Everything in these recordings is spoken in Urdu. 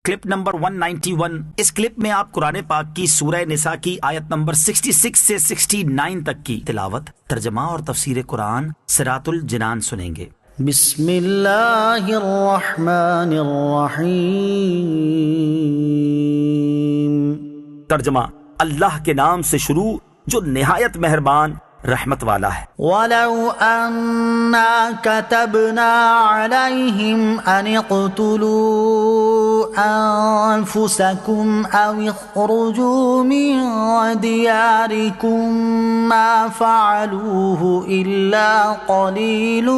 Clip number 191۔ اس کلپ میں آپ قرآن پاک کی سورہ نساء کی آیت نمبر 66 سے 69 تک کی تلاوت، ترجمہ اور تفسیر قرآن صراط الجنان سنیں گے۔ بسم اللہ الرحمن الرحیم۔ ترجمہ، اللہ کے نام سے شروع جو نہایت مہربان رحمت والا ہے۔ وَلَوْ أَنَّا كَتَبْنَا عَلَيْهِمْ أَنِ اقْتُلُوا أَنفُسَكُمْ أَوِ اخْرُجُوا مِنْ دِيَارِكُمْ مَا فَعَلُوهُ إِلَّا قَلِيلٌ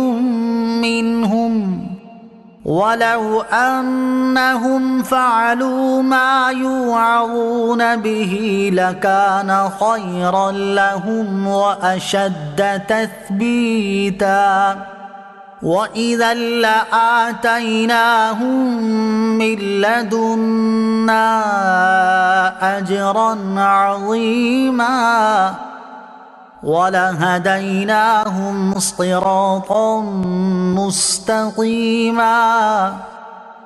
مِّنْهُمْ وَلَوْ أَنَّهُمْ فَعَلُوا مَا يُوعظُونَ بِهِ لَكَانَ خَيْرًا لَهُمْ وَأَشَدَّ تَثْبِيتًا وَإِذًا لَّآتَيْنَاهُم مِّن لَّدُنَّا أَجْرًا عَظِيمًا وَلَهَدَيْنَاهُمْ صِرَاطًا مُسْتَقِيمًا۔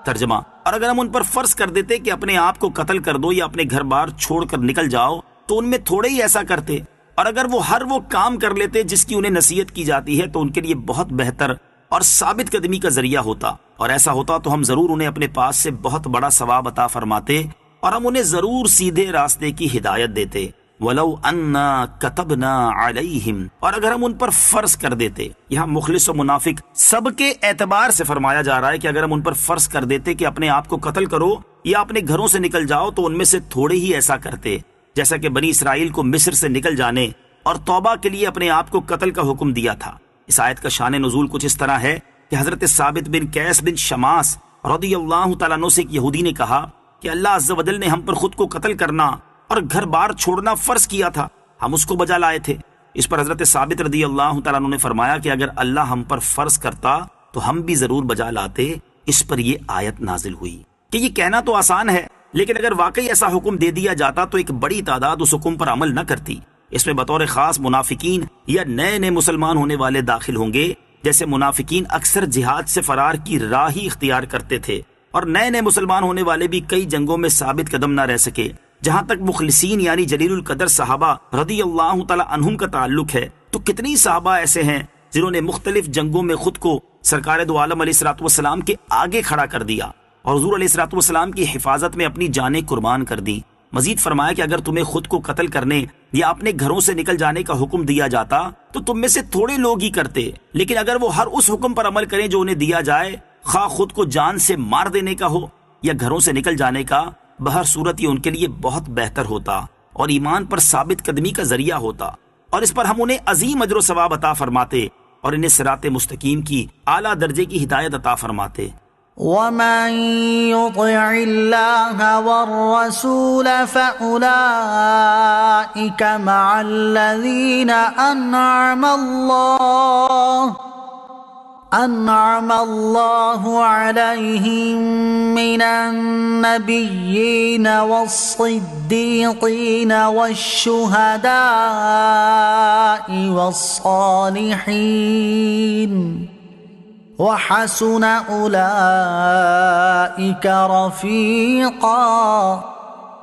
ترجمہ، اور اگر ہم ان پر فرض کر دیتے کہ اپنے آپ کو قتل کر دو یا اپنے گھر بار چھوڑ کر نکل جاؤ تو ان میں تھوڑے ہی ایسا کرتے، اور اگر وہ ہر وہ کام کر لیتے جس کی انہیں نصیحت کی جاتی ہے تو ان کے لیے بہت بہتر اور ثابت قدمی کا ذریعہ ہوتا، اور ایسا ہوتا تو ہم ضرور انہیں اپنے پاس سے بہت بڑا ثواب عطا فرماتے اور ہم انہیں ضرور سیدھے راستے کی ہدایت دیتے۔ وَلَوْ أَنَّا كَتَبْنَا عَلَيْهِمْ، اور اگر ہم ان پر فرض کر دیتے، یہاں مخلص و منافق سب کے اعتبار سے فرمایا جا رہا ہے کہ اگر ہم ان پر فرض کر دیتے کہ اپنے آپ کو قتل کرو یا اپنے گھروں سے نکل جاؤ تو ان میں سے تھوڑے ہی ایسا کرتے، جیسا کہ بنی اسرائیل کو مصر سے نکل جانے اور توبہ کے لیے اپنے آپ کو قتل کا حکم دیا تھا۔ اس آیت کا شان نزول کچھ اس طرح ہے کہ حضرت ثابت بن قیس بن شماس رضی اللہ تعالیٰ عنہ سے ایک یہودی نے کہا کہ اللہ عز و جل نے ہم پر خود کو قتل کرنا اور گھر بار چھوڑنا فرض کیا تھا، ہم اس کو بجا لائے تھے۔ اس پر حضرت ثابت رضی اللہ تعالیٰ عنہ نے فرمایا کہ اگر اللہ ہم پر فرض کرتا تو ہم بھی ضرور بجا لاتے۔ اس پر یہ آیت نازل ہوئی کہ یہ کہنا تو آسان ہے، لیکن اگر واقعی ایسا حکم دے دیا جاتا تو ایک بڑی تعداد اس حکم پر عمل نہ کرتی۔ اس میں بطور خاص منافقین یا نئے نئے مسلمان ہونے والے داخل ہوں گے، جیسے منافقین اکثر جہاد سے فرار کی راہ ہی اختیار کرتے تھے، اور نئے نئے مسلمان ہونے والے بھی کئی جنگوں میں ثابت قدم نہ رہ سکے۔ جہاں تک مخلصین یعنی جلیل القدر صحابہ رضی اللہ تعالی عنہم کا تعلق ہے تو کتنی صحابہ ایسے ہیں جنہوں نے مختلف جنگوں میں خود کو سرکار دو عالم علیہ الصلوۃ والسلام کے آگے کھڑا کر دیا اور حضور علیہ الصلوۃ والسلام کی حفاظت میں اپنی جانیں قربان کر دی۔ مزید فرمایا کہ اگر تمہیں خود کو قتل کرنے یا اپنے گھروں سے نکل جانے کا حکم دیا جاتا تو تم میں سے تھوڑے لوگ ہی کرتے، لیکن اگر وہ ہر اس حکم پر عمل کریں جو انہیں دیا جائے، خواہ خود کو جان سے مار دینے کا ہو یا گھروں سے نکل جانے کا، بہر صورت یہ ان کے لیے بہت بہتر ہوتا اور ایمان پر ثابت قدمی کا ذریعہ ہوتا، اور اس پر ہم انہیں عظیم اجر و ثواب عطا فرماتے اور انہیں صراط مستقیم کی اعلیٰ درجے کی ہدایت عطا فرماتے۔ وَمَن يُطِعِ اللَّهَ وَالرَّسُولَ فَأُولَئِكَ مَعَ الَّذِينَ أنعم الله عليهم من النبيين والصديقين والشهداء والصالحين وحسن أولئك رفيقا۔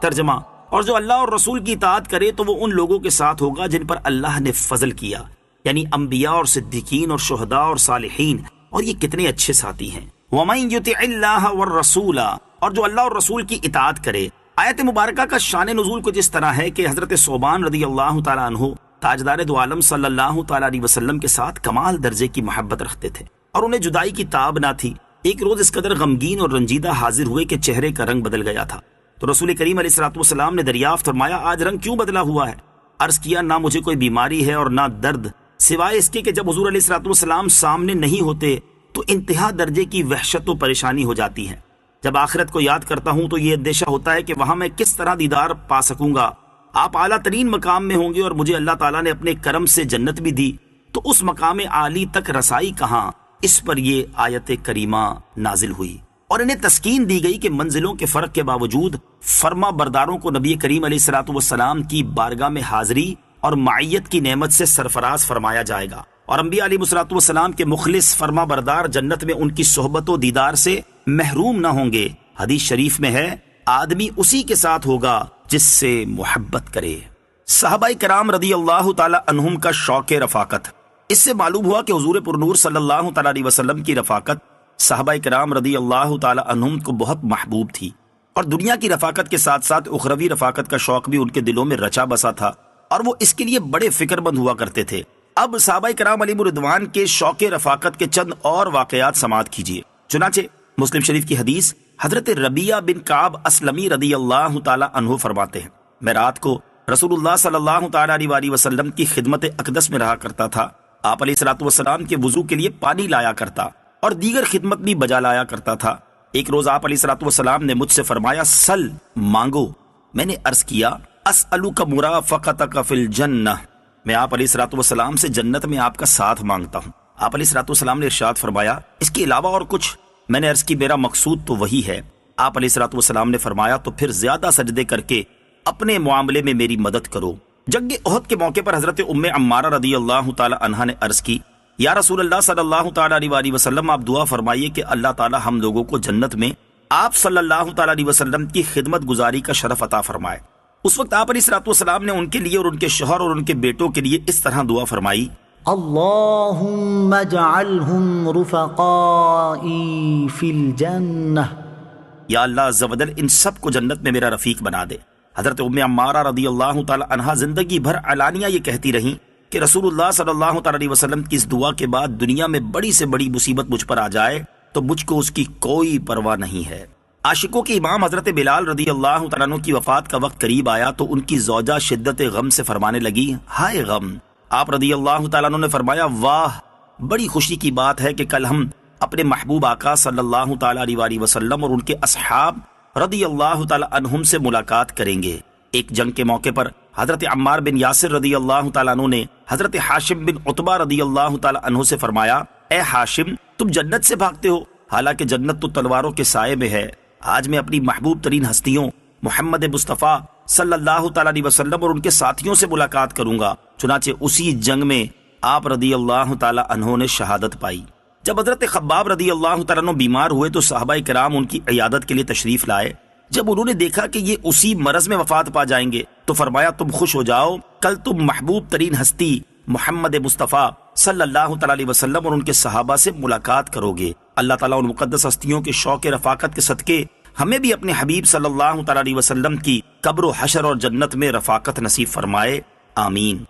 ترجمہ، اور جو اللہ اور رسول کی اطاعت کرے تو وہ ان لوگوں کے ساتھ ہوگا جن پر اللہ نے فضل کیا، یعنی انبیاء اور صدیقین اور شہداء اور صالحین، اور یہ کتنے اچھے ساتھی ہیں۔ وَمَن يُطِعِ اللَّهَ وَالرَّسُولَ، اور جو اللہ اور رسول کی اطاعت کرے۔ آیت مبارکہ کا شان نزول کچھ اس طرح ہے کہ حضرت ثوبان رضی اللہ تعالیٰ عنہ تاجدار دو عالم صلی اللہ تعالیٰ علیہ وسلم کے ساتھ کمال درجے کی محبت رکھتے تھے اور انہیں جدائی کی تاب نہ تھی۔ ایک روز اس قدر غمگین اور رنجیدہ حاضر ہوئے کہ چہرے کا رنگ بدل گیا تھا، تو رسول کریم علیہ الصلوۃ والسلام نے دریافت فرمایا، آج رنگ کیوں بدلا ہوا ہے؟ عرض کیا، نہ مجھے کوئی بیماری ہے اور نہ درد، سوائے اس کے کہ جب حضور علیہ الصلوۃ والسلام سامنے نہیں ہوتے تو انتہا درجے کی وحشت و پریشانی ہو جاتی ہے۔ جب آخرت کو یاد کرتا ہوں تو یہ اندیشہ ہوتا ہے کہ وہاں میں کس طرح دیدار پا سکوں گا۔ آپ اعلیٰ ترین مقام میں ہوں گے اور مجھے اللہ تعالیٰ نے اپنے کرم سے جنت بھی دی، تو اس مقام عالی تک رسائی کہاں؟ اس پر یہ آیت کریمہ نازل ہوئی اور انہیں تسکین دی گئی کہ منزلوں کے فرق کے باوجود فرما برداروں کو نبی کریم علیہ الصلوۃ والسلام کی بارگاہ میں حاضری اور معیت کی نعمت سے سرفراز فرمایا جائے گا، اور انبیاء علیہ الصلوۃ والسلام کے مخلص فرما بردار جنت میں ان کی صحبت و دیدار سے محروم نہ ہوں گے۔ حدیث شریف میں ہے آدمی اسی کے ساتھ ہوگا جس سے محبت کرے۔ صحابہ کرام رضی اللہ تعالی عنہم کا شوق رفاقت، اس سے معلوم ہوا کہ حضور پرنور صلی اللہ تعالی علیہ وسلم کی رفاقت صحابہ کرام رضی اللہ تعالی عنہم کو بہت محبوب تھی، اور دنیا کی رفاقت کے ساتھ ساتھ اخروی رفاقت کا شوق بھی ان کے دلوں میں رچا بسا تھا، اور وہ اس کے لیے بڑے فکر مند ہوا کرتے تھے۔ اب صحابہ کرام علیہم رضوان کے شوق رفاقت کے چند اور واقعات سماعت کیجیے۔ چنانچہ مسلم شریف کی حدیث، حضرت ربیعہ بن کعب اسلمی رضی اللہ تعالی عنہ فرماتے ہیں، میں رات کو رسول اللہ صلی اللہ تعالی علیہ وآلہ وسلم کی خدمت اقدس میں رہا کرتا تھا۔ آپ علیہ الصلوۃ والسلام کے وضو کے لیے پانی لایا کرتا اور دیگر خدمت بھی بجا لایا کرتا تھا۔ ایک روز آپ علیہ الصلوۃ والسلام نے مجھ سے فرمایا، سل، مانگو۔ میں نے عرض کیا، اسألک مرافقتک فی الجنہ، میں آپ علیہ الصلوۃ والسلام سے جنت میں آپ کا ساتھ مانگتا ہوں۔ آپ علیہ الصلوۃ والسلام نے ارشاد فرمایا، اس کے علاوہ اور کچھ؟ میں نے عرض کی، میرا مقصود تو وہی ہے۔ آپ علیہ الصلوۃ والسلام نے فرمایا، تو پھر زیادہ سجدے کر کے اپنے معاملے میں میری مدد کرو۔ جنگ احد کے موقع پر حضرت ام عمارہ رضی اللہ تعالی عنہا نے عرض کی، یا رسول اللہ صلی اللہ تعالی علیہ وآلہ وسلم، آپ دعا فرمائیے کہ اللہ تعالی ہم لوگوں کو جنت میں آپ صلی اللہ تعالی علیہ وسلم کی خدمت گزاری کا شرف عطا فرمائے۔ اس وقت آپ علیہ الصلوۃ والسلام نے ان کے لیے اور ان کے شوہر اور ان کے بیٹوں کے لیے اس طرح دعا فرمائی، اللهم اجعلهم رفقائي في الجنة، یا اللہ عز و جل ان سب کو جنت میں میرا رفیق بنا دے۔ حضرت ام عمارہ رضی اللہ تعالی عنہا زندگی بھر علانیہ یہ کہتی رہیں کہ رسول اللہ صلی اللہ تعالی علیہ وسلم کی اس دعا کے بعد دنیا میں بڑی سے بڑی مصیبت مجھ پر آ جائے تو مجھ کو اس کی کوئی پرواہ نہیں ہے۔ عاشقوں کے امام حضرت بلال رضی اللہ تعالیٰ عنہ کی وفات کا وقت قریب آیا تو ان کی زوجہ شدت غم سے فرمانے لگی، ہائے غم۔ آپ رضی اللہ تعالیٰ عنہ نے فرمایا، واہ، بڑی خوشی کی بات ہے کہ کل ہم اپنے محبوب آقا صلی اللہ تعالیٰ علیہ وآلہ وسلم اور ان کے اصحاب رضی اللہ تعالیٰ عنہم سے ملاقات کریں گے۔ ایک جنگ کے موقع پر حضرت عمار بن یاسر رضی اللہ تعالیٰ عنہ نے حضرت ہاشم بن عتبہ رضی اللہ تعالیٰ عنہ سے فرمایا، اے ہاشم، تم جنت سے بھاگتے ہو، حالانکہ جنت تو تلواروں کے سائے میں ہے۔ آج میں اپنی محبوب ترین ہستیوں محمد مصطفیٰ صلی اللہ تعالیٰ علیہ وسلم اور ان کے ساتھیوں سے ملاقات کروں گا۔ چنانچہ اسی جنگ میں آپ رضی اللہ تعالیٰ عنہ نے شہادت پائی۔ جب حضرت خباب رضی اللہ تعالیٰ عنہ بیمار ہوئے تو صحابہ کرام ان کی عیادت کے لیے تشریف لائے۔ جب انہوں نے دیکھا کہ یہ اسی مرض میں وفات پا جائیں گے تو فرمایا، تم خوش ہو جاؤ، کل تم محبوب ترین ہستی محمد مصطفیٰ صلی اللہ تعالیٰ علیہ وسلم اور ان کے صحابہ سے ملاقات کرو گے۔ اللہ تعالیٰ ان مقدس ہستیوں کے شوق رفاقت کے صدقے ہمیں بھی اپنے حبیب صلی اللہ تعالیٰ علیہ وسلم کی قبر و حشر اور جنت میں رفاقت نصیب فرمائے، آمین۔